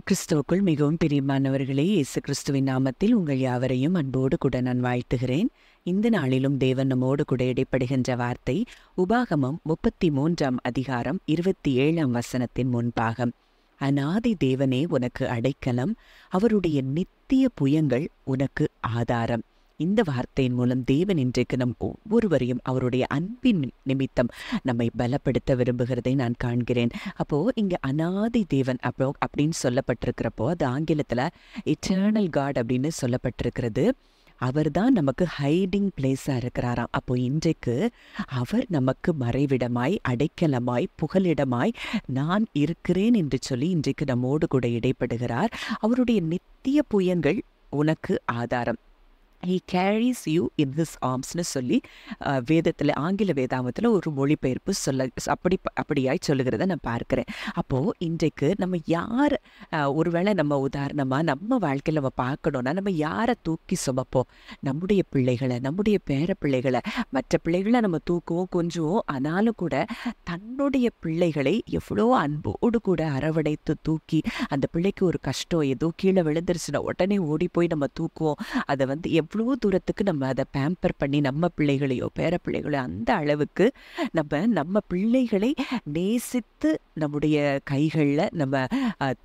கிறிஸ்துவுக்குள் மிகவும் பிரியமானவர்களே, இயேசு கிறிஸ்துவின் நாமத்தில் உங்கள் யாவரையும் அன்போடு கூட நான் வாழ்த்துகிறேன். இந்த நாளிலும் தேவன் நம்மோடு கூட இடைப்படுகின்ற வார்த்தை உபாகமம் 33ஆம் அதிகாரம் 27ஆம் வசனத்தின் முன்பாகம். அநாதி தேவனே உனக்கு அடைக்கலம், அவருடைய நித்திய புயங்கள் உனக்கு ஆதாரம். இந்த வார்த்தையின் மூலம் தேவன் இன்றைக்கு நம் ஒவ்வொருவரையும் அவருடைய அன்பின் நிமித்தம் நம்மை பலப்படுத்த விரும்புகிறதை நான் காண்கிறேன். அப்போ இங்க அநாதி தேவன் அப்படின்னு சொல்லப்பட்டிருக்கிறப்போ அது ஆங்கிலத்துல இட்டர்னல் காட் அப்படின்னு சொல்லப்பட்டிருக்கிறது. அவர் தான் நமக்கு ஹைடிங் பிளேஸாக இருக்கிறாராம். அப்போ இன்றைக்கு அவர் நமக்கு மறைவிடமாய், அடைக்கலமாய், புகலிடமாய் நான் இருக்கிறேன் என்று சொல்லி இன்றைக்கு நம்மோடு கூட இடைப்படுகிறார். அவருடைய நித்திய புயங்கள் உனக்கு ஆதாரம். He carries you in his armsனு சொல்லி வேதத்தில், ஆங்கில வேதாமத்தில் ஒரு மொழிபெயர்ப்பு அப்படியாய் சொல்லுகிறத நான் பார்க்கிறேன். அப்போது இன்றைக்கு நம்ம யார், ஒருவேளை நம்ம உதாரணமாக நம்ம வாழ்க்கையில் நம்ம பார்க்கணுன்னா நம்ம யாரை தூக்கி சுமப்போம்? நம்முடைய பிள்ளைகளை, நம்முடைய பேர பிள்ளைகளை, மற்ற பிள்ளைகளை நம்ம தூக்குவோம், கொஞ்சுவோம். ஆனாலும் கூட தன்னுடைய பிள்ளைகளை எவ்வளோ அன்போடு கூட அரவணைத்து தூக்கி, அந்த பிள்ளைக்கு ஒரு கஷ்டம் ஏதோ கீழே விழுந்துருச்சுன்னா உடனே ஓடி போய் நம்ம தூக்குவோம். அதை எவ்வளோ தூரத்துக்கு நம்ம அதை பேம்பர் பண்ணி நம்ம பிள்ளைகளையோ பேர பிள்ளைகளோ அந்த அளவுக்கு நம்ம பிள்ளைகளை நேசித்து நம்முடைய கைகளில் நம்ம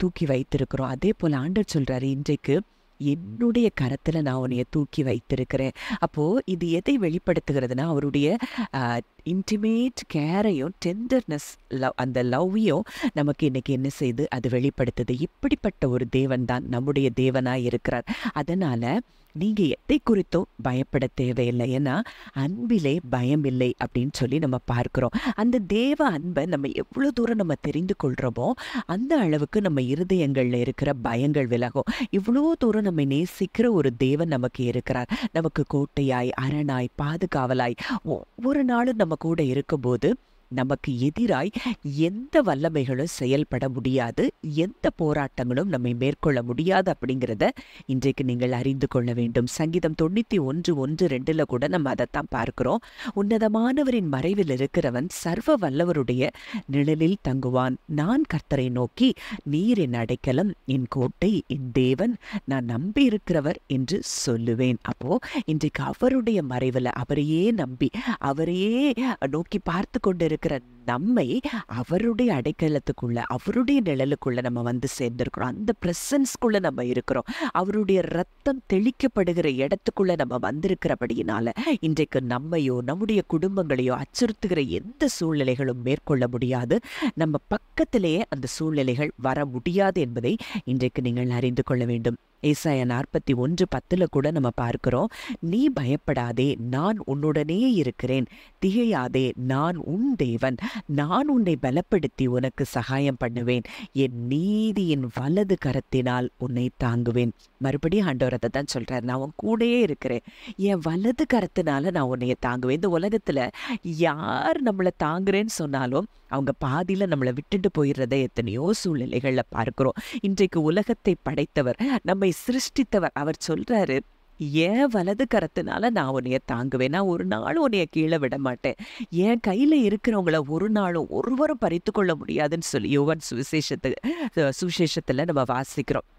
தூக்கி வைத்திருக்கிறோம். அதே போல் ஆண்டவர் சொல்கிறாரு, இன்றைக்கு என்னுடைய கரத்தில் நான் உன்னைய தூக்கி வைத்திருக்கிறேன். அப்போது இது எதை வெளிப்படுத்துகிறதுனா அவருடைய இன்டிமேட் கேரையும் டெண்டர்னஸ், அந்த லவ்வையும் நமக்கு இன்னைக்கு என்ன செய்து அது வெளிப்படுத்துது. இப்படிப்பட்ட ஒரு தேவன் தான் நம்முடைய தேவனாய் இருக்கிறார். அதனால் நீங்கள் எதை குறித்தும் பயப்பட தேவையில்லை. ஏன்னா அன்பிலே பயம் இல்லை அப்படின்னு சொல்லி நம்ம பார்க்குறோம். அந்த தேவ அன்பை நம்ம எவ்வளோ தூரம் நம்ம தெரிந்து கொள்கிறோமோ அந்த அளவுக்கு நம்ம இருதயங்களில் இருக்கிற பயங்கள் விலகும். இவ்வளோ தூரம் நம்ம நேசிக்கிற ஒரு தேவன் நமக்கு இருக்கிறார். நமக்கு கோட்டையாய், அரணாய், பாதுகாவலாய் ஒவ்வொரு நாளும் நம்ம கூட இருக்கும்போது நமக்கு எதிராய் எந்த வல்லமைகளும் செயல்பட முடியாது, எந்த போராட்டங்களும் நம்மை மேற்கொள்ள முடியாது அப்படிங்கிறத இன்றைக்கு நீங்கள் அறிந்து கொள்ள வேண்டும். சங்கீதம் 91:1-2 கூட நம்ம அதைத்தான் பார்க்கிறோம். உன்னதமானவரின் மறைவில் இருக்கிறவன் சர்வ வல்லவருடைய நிழலில் தங்குவான். நான் கர்த்தரை நோக்கி, நீர் என் அடைக்கலம், என் கோட்டை, என் தேவன், நான் நம்பி இருக்கிறவர் என்று சொல்லுவேன். அப்போ இன்றைக்கு அவருடைய மறைவில் அவரையே நம்பி அவரையே நோக்கி பார்த்து கொண்டு இருக்கிற நம்மை அவருடைய அடைக்கலத்துக்குள்ள, அவருடைய நிழலுக்குள்ள நம்ம சேர்ந்திருக்கிறோம். அந்த பிரசன்ஸ்குள்ள நம்ம இருக்கிறோம். அவருடைய ரத்தம் தெளிக்கப்படுகிற இடத்துக்குள்ள நம்ம வந்திருக்கிறபடியினால இன்றைக்கு நம்மையோ நம்முடைய குடும்பங்களையோ அச்சுறுத்துகிற எந்த சூழ்நிலைகளும் மேற்கொள்ள முடியாது. நம்ம பக்கத்திலேயே அந்த சூழ்நிலைகள் வர முடியாது என்பதை இன்றைக்கு நீங்கள் அறிந்து கொள்ள வேண்டும். ஏசாயா 41:10 கூட நம்ம பார்க்கிறோம், நீ பயப்படாதே, நான் உன்னுடனே இருக்கிறேன், திகையாதே, நான் உன் தேவன், நான் உன்னை பலப்படுத்தி உனக்கு சகாயம் பண்ணுவேன், என் நீதியின் வலது கரத்தினால் உன்னை தாங்குவேன். மறுபடியும் ஆண்டவர் அதை தான் சொல்றாரு, நான் உன் கூடயே இருக்கிறேன், என் வலது கரத்தினால நான் உன்னைய தாங்குவேன். இந்த உலகத்துல யார் நம்மளை தாங்குறேன்னு சொன்னாலும் அவங்க பாதியில நம்மளை விட்டுட்டு போயிடுறத எத்தனையோ சூழ்நிலைகள்ல பார்க்கிறோம். இன்றைக்கு உலகத்தை படைத்தவர், நம்மை சிருஷ்டித்தவர், அவர் சொல்றாரு, என் வலது கரத்தினால நான் உன்னைய தாங்குவேன், நான் ஒரு நாளும் உன்னைய கீழே விட மாட்டேன், என் கையில இருக்கிறவங்கள ஒரு நாளும் ஒருவரும் பறித்து கொள்ள முடியாதுன்னு சொல்லி யோவான் சுவிசேஷத்துல நம்ம வாசிக்கிறோம்.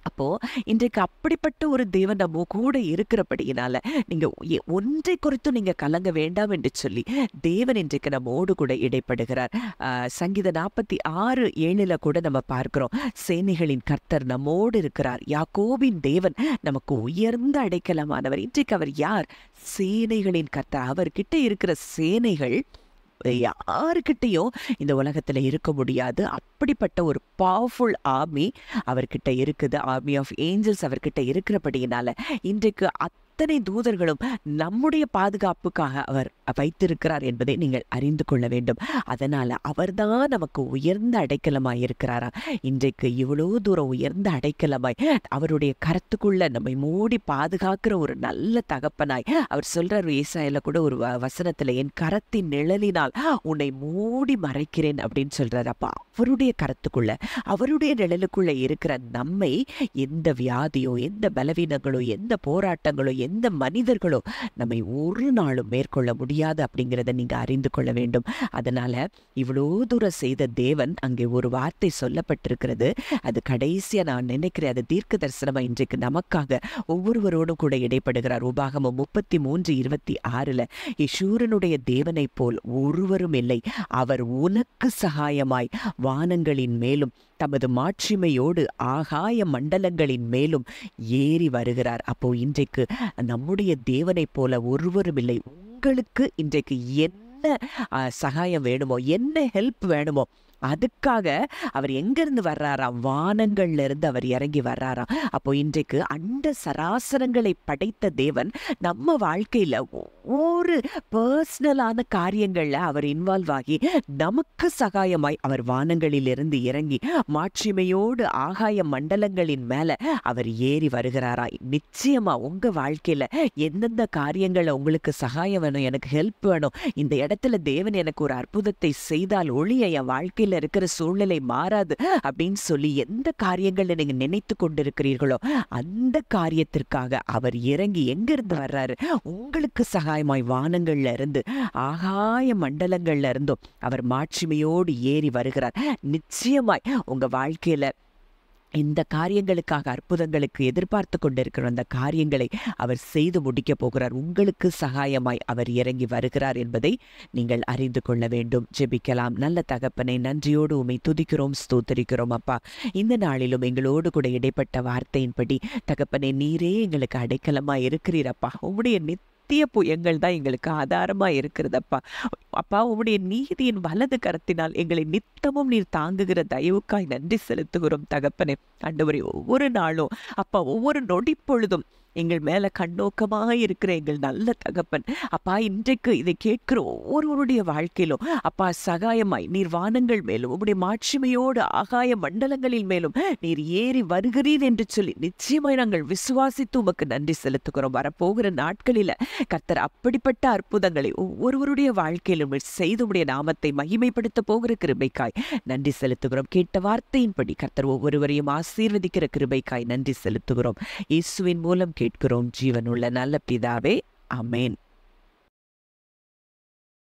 அப்போது இன்றைக்கு அப்படிப்பட்ட ஒரு தேவன் நம்ம கூட இருக்கிறபடியினால நீங்கள் ஒன்றை குறித்தும் நீங்கள் கலங்க வேண்டாம் என்று சொல்லி தேவன் இன்றைக்கு நம்மோடு கூட இடைப்படுகிறார். சங்கீதம் 46:7 கூட நம்ம பார்க்கிறோம், சேனைகளின் கர்த்தர் நம்மோடு இருக்கிறார், யாக்கோபின் தேவன் நமக்கு உயர்ந்த அடைக்கலமானவர். இன்றைக்கு அவர் யார்? சேனைகளின் கர்த்தர். அவர்கிட்ட இருக்கிற சேனைகள் யாருக்கிட்டையும் இந்த உலகத்தில் இருக்க முடியாது. அப்படிப்பட்ட ஒரு பவர்ஃபுல் ஆர்மி அவர்கிட்ட இருக்குது. ஆர்மி ஆஃப் ஏஞ்சல்ஸ் அவர்கிட்ட இருக்கிறபடியினால இன்றைக்கு அத்தனை தூதர்களும் நம்முடைய பாதுகாப்புக்காக அவர் வைத்திருக்கிறார் என்பதை நீங்கள் அறிந்து கொள்ள வேண்டும். அதனால் அவர்தான் நமக்கு உயர்ந்த அடைக்கலமாய் இருக்கிறாரா. இன்றைக்கு இவ்வளோ தூரம் உயர்ந்த அடைக்கலமாய் அவருடைய கரத்துக்குள்ள நம்மை மூடி பாதுகாக்கிற ஒரு நல்ல தகப்பனாய் அவர் சொல்றார். ஏசாயால கூட ஒரு வசனத்துல, என் கரத்தின் நிழலினால் உன்னை மூடி மறைக்கிறேன் அப்படின்னு சொல்றாரு. அப்ப அவருடைய கரத்துக்குள்ள, அவருடைய நிழலுக்குள்ள இருக்கிற நம்மை எந்த வியாதியோ, எந்த பலவீனங்களோ, எந்த போராட்டங்களோ, எந்த மனிதர்களோ நம்மை ஒரு நாளும் மேற்கொள்ள முடியாது அப்படிங்கிறத நீங்க அறிந்து கொள்ள வேண்டும். அதனால இவ்வளோ தூரம் செய்த தேவன் அங்கே ஒரு வார்த்தை சொல்லப்பட்டிருக்கிறது. அது கடைசியா நான் நினைக்கிறேன் அது தீர்க்க தரிசனமா இன்றைக்கு நமக்காக ஒவ்வொருவரோடும் கூட இடைப்படுகிறார். உபாகமம் 33:26 யெஷூரனுடைய தேவனைப் போல் ஒருவரும் இல்லை, அவர் உனக்கு சகாயமாய் வானங்களின் மேலும் தமது மாட்சிமையோடு ஆகாய மண்டலங்களின் மேலும் ஏறி வருகிறார். அப்போ இன்றைக்கு நம்முடைய தேவனைப் போல ஒருவரும் இல்லை. உங்களுக்கு இன்றைக்கு என்ன சகாயம் வேணுமோ, என்ன ஹெல்ப் வேணுமோ, அதுக்காக அவர் எங்கிருந்து வர்றாராம்? வானங்கள்ல இருந்து அவர் இறங்கி வர்றாராம். அப்போ இன்றைக்கு அண்ட சராசரங்களை படைத்த தேவன் நம்ம வாழ்க்கையில ஒவ்வொரு பர்சனலான காரியங்கள்ல அவர் இன்வால்வ் ஆகி நமக்கு சகாயமாய் அவர் வானங்களிலிருந்து இறங்கி மாட்சிமையோடு ஆகாய மண்டலங்களின் மேல அவர் ஏறி வருகிறாரா? நிச்சயமா உங்க வாழ்க்கையில எந்தெந்த காரியங்களை உங்களுக்கு சகாயம் வேணும், எனக்கு ஹெல்ப் வேணும், இந்த இடத்துல தேவன் எனக்கு ஒரு அற்புதத்தை செய்தால் ஒழிய என் வாழ்க்கையில இருக்கிற சூழ்நிலை மாறாது அப்படின்னு சொல்லி எந்த காரியங்களை நீங்க நினைத்து கொண்டிருக்கிறீர்களோ அந்த காரியத்திற்காக அவர் இறங்கி எங்கிருந்து வர்றாரு? உங்களுக்கு சகாயமாய் வானங்கள்ல இருந்து ஆகாய மண்டலங்கள்ல இருந்தும் அவர் மாட்சிமையோடு ஏறி வருகிறார். நிச்சயமாய் உங்க வாழ்க்கையில இந்த காரியங்களுக்காக, அற்புதங்களுக்கு எதிர்பார்த்து கொண்டிருக்கிற அந்த காரியங்களை அவர் செய்து முடிக்க போகிறார். உங்களுக்கு சகாயமாய் அவர் இறங்கி வருகிறார் என்பதை நீங்கள் அறிந்து கொள்ள வேண்டும். ஜெபிக்கலாம். நல்ல தகப்பனை, நன்றியோடு உம்மை துதிக்கிறோம், ஸ்தோத்தரிக்கிறோம் அப்பா. இந்த நாளிலும் எங்களோடு கூட இடைப்பட்ட வார்த்தையின்படி தகப்பனை நீரே எங்களுக்கு அடைக்கலமாய் இருக்கிறீரப்பா. உம்முடைய நித்திய புயங்கள் தான் எங்களுக்கு ஆதாரமா இருக்கிறதப்பா. அப்பா, உம்முடைய நீதியின் வலது கரத்தினால் எங்களை நித்தமும் நீர் தாங்குகிற தயவுக்காய் நன்றி செலுத்துகிறோம் தகப்பனே. ஆண்டவரே, ஒவ்வொரு நாளும் அப்பா, ஒவ்வொரு நொடி பொழுதும் எங்கள் மேல கண்ணோக்கமாக இருக்கிற எங்கள் நல்ல தகப்பன் அப்பா, இன்றைக்கு இதை கேட்கிற ஒவ்வொருவருடைய வாழ்க்கையிலும் அப்பா சகாயமாய் நீர் வானங்கள் மேலும் உம்முடைய மாட்சிமையோடு ஆகாய மண்டலங்களின் மேலும் நீர் ஏறி வருகிறீர் என்று சொல்லி நிச்சயமாய் நாங்கள் விசுவாசித்து உமக்கு நன்றி செலுத்துகிறோம். வரப்போகிற நாட்களில கர்த்தர் அப்படிப்பட்ட அற்புதங்களை ஒவ்வொருவருடைய வாழ்க்கையிலும் செய்து உம்முடைய நாமத்தை மகிமைப்படுத்த போகிற கிருபைக்காய் நன்றி செலுத்துகிறோம். கேட்ட வார்த்தையின்படி கர்த்தர் ஒவ்வொருவரையும் ஆசீர்வதிக்கிற கிருபைக்காய் நன்றி செலுத்துகிறோம். இயேசுவின் மூலம் கேட்கிறோம் ஜீவனுள்ள நல்ல பிதாவே, ஆமென்.